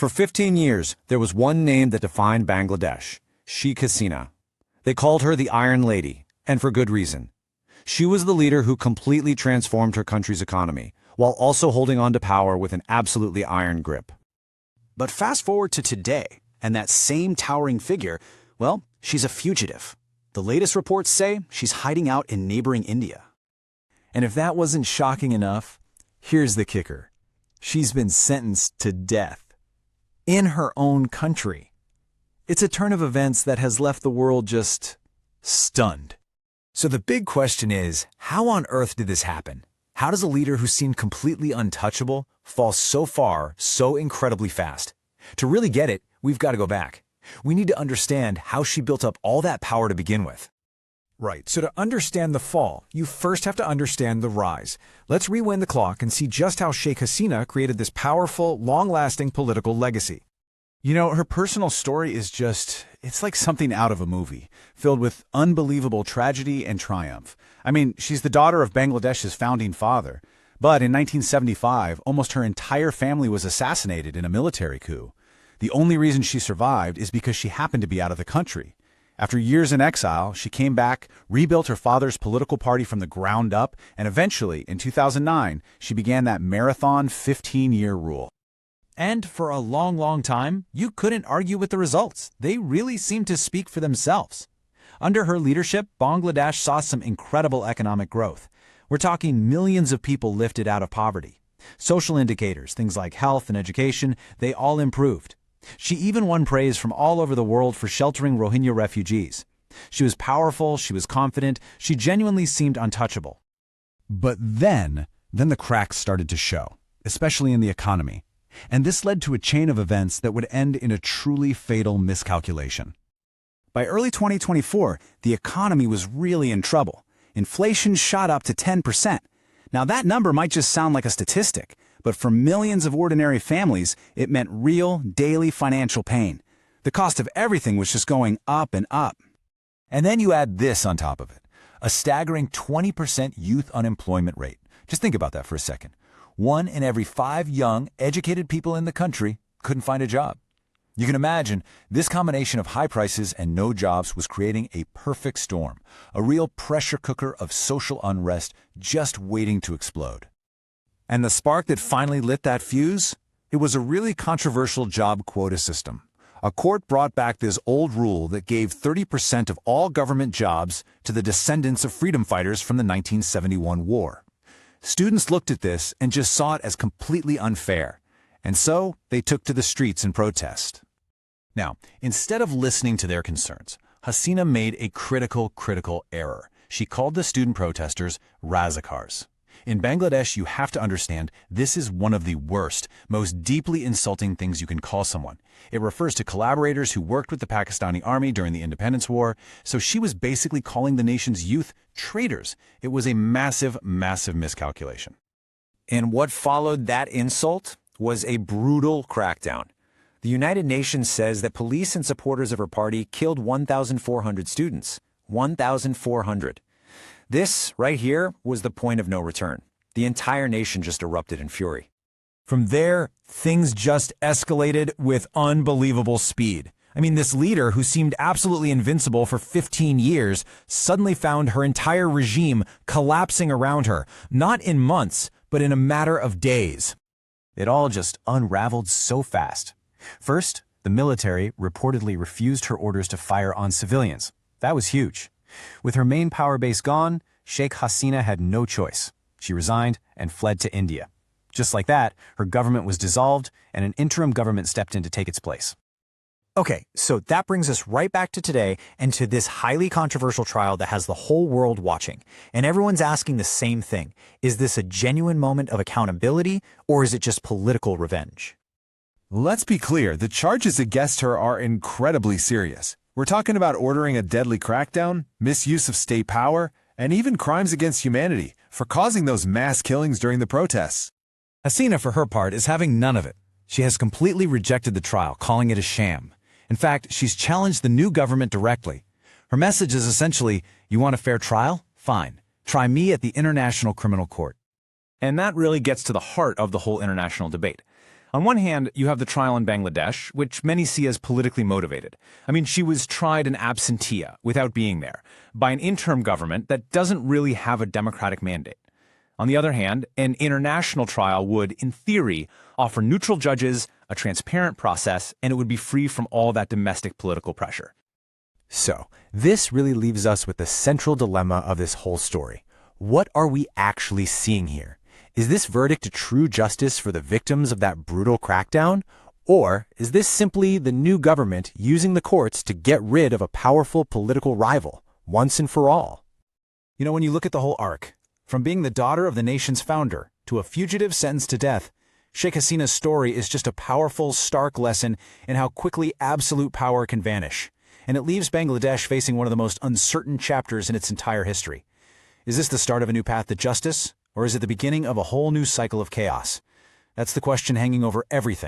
For 15 years, there was one name that defined Bangladesh: Sheikh Hasina. They called her the Iron Lady, and for good reason. She was the leader who completely transformed her country's economy, while also holding on to power with an absolutely iron grip. But fast forward to today, and that same towering figure, well, she's a fugitive. The latest reports say she's hiding out in neighboring India. And if that wasn't shocking enough, here's the kicker. She's been sentenced to death. In her own country. It's a turn of events that has left the world just stunned. So the big question is, how on earth did this happen? How does a leader who seemed completely untouchable fall so far, so incredibly fast? To really get it, we've got to go back. We need to understand how she built up all that power to begin with. Right, so to understand the fall, you first have to understand the rise. Let's rewind the clock and see just how Sheikh Hasina created this powerful, long-lasting political legacy. You know, her personal story is it's like something out of a movie, filled with unbelievable tragedy and triumph. I mean, she's the daughter of Bangladesh's founding father, but in 1975, almost her entire family was assassinated in a military coup. The only reason she survived is because she happened to be out of the country. After years in exile, she came back, rebuilt her father's political party from the ground up, and eventually, in 2009, she began that marathon 15-year rule. And for a long, long time, you couldn't argue with the results. They really seemed to speak for themselves. Under her leadership, Bangladesh saw some incredible economic growth. We're talking millions of people lifted out of poverty. Social indicators, things like health and education, they all improved. She even won praise from all over the world for sheltering Rohingya refugees. She was powerful, she was confident, she genuinely seemed untouchable. But then the cracks started to show, especially in the economy. And this led to a chain of events that would end in a truly fatal miscalculation. By early 2024, the economy was really in trouble. Inflation shot up to 10%. Now that number might just sound like a statistic, but for millions of ordinary families, it meant real, daily financial pain. The cost of everything was just going up and up. And then you add this on top of it, a staggering 20% youth unemployment rate. Just think about that for a second. 1 in every 5 young, educated people in the country couldn't find a job. You can imagine, this combination of high prices and no jobs was creating a perfect storm, a real pressure cooker of social unrest just waiting to explode. And the spark that finally lit that fuse? It was a really controversial job quota system. A court brought back this old rule that gave 30% of all government jobs to the descendants of freedom fighters from the 1971 war. Students looked at this and just saw it as completely unfair. And so they took to the streets in protest. Now, instead of listening to their concerns, Hasina made a critical error. She called the student protesters razakars. In Bangladesh, you have to understand, this is one of the worst, most deeply insulting things you can call someone. It refers to collaborators who worked with the Pakistani army during the Independence War, so she was basically calling the nation's youth traitors. It was a massive miscalculation. And what followed that insult was a brutal crackdown. The United Nations says that police and supporters of her party killed 1,400 students. 1,400. This, right here, was the point of no return. The entire nation just erupted in fury. From there, things just escalated with unbelievable speed. I mean, this leader who seemed absolutely invincible for 15 years suddenly found her entire regime collapsing around her, not in months, but in a matter of days. It all just unraveled so fast. First, the military reportedly refused her orders to fire on civilians. That was huge. With her main power base gone, Sheikh Hasina had no choice. She resigned and fled to India. Just like that, her government was dissolved and an interim government stepped in to take its place. Okay, so that brings us right back to today and to this highly controversial trial that has the whole world watching. And everyone's asking the same thing. Is this a genuine moment of accountability, or is it just political revenge? Let's be clear, the charges against her are incredibly serious. We're talking about ordering a deadly crackdown, misuse of state power, and even crimes against humanity for causing those mass killings during the protests. Hasina, for her part, is having none of it. She has completely rejected the trial, calling it a sham. In fact, she's challenged the new government directly. Her message is essentially, you want a fair trial? Fine. Try me at the International Criminal Court. And that really gets to the heart of the whole international debate. On one hand, you have the trial in Bangladesh, which many see as politically motivated. I mean, she was tried in absentia, without being there, by an interim government that doesn't really have a democratic mandate. On the other hand, an international trial would, in theory, offer neutral judges, a transparent process, and it would be free from all that domestic political pressure. So, this really leaves us with the central dilemma of this whole story. What are we actually seeing here? Is this verdict a true justice for the victims of that brutal crackdown? Or is this simply the new government using the courts to get rid of a powerful political rival, once and for all? You know, when you look at the whole arc, from being the daughter of the nation's founder to a fugitive sentenced to death, Sheikh Hasina's story is just a powerful, stark lesson in how quickly absolute power can vanish. And it leaves Bangladesh facing one of the most uncertain chapters in its entire history. Is this the start of a new path to justice, or is it the beginning of a whole new cycle of chaos? That's the question hanging over everything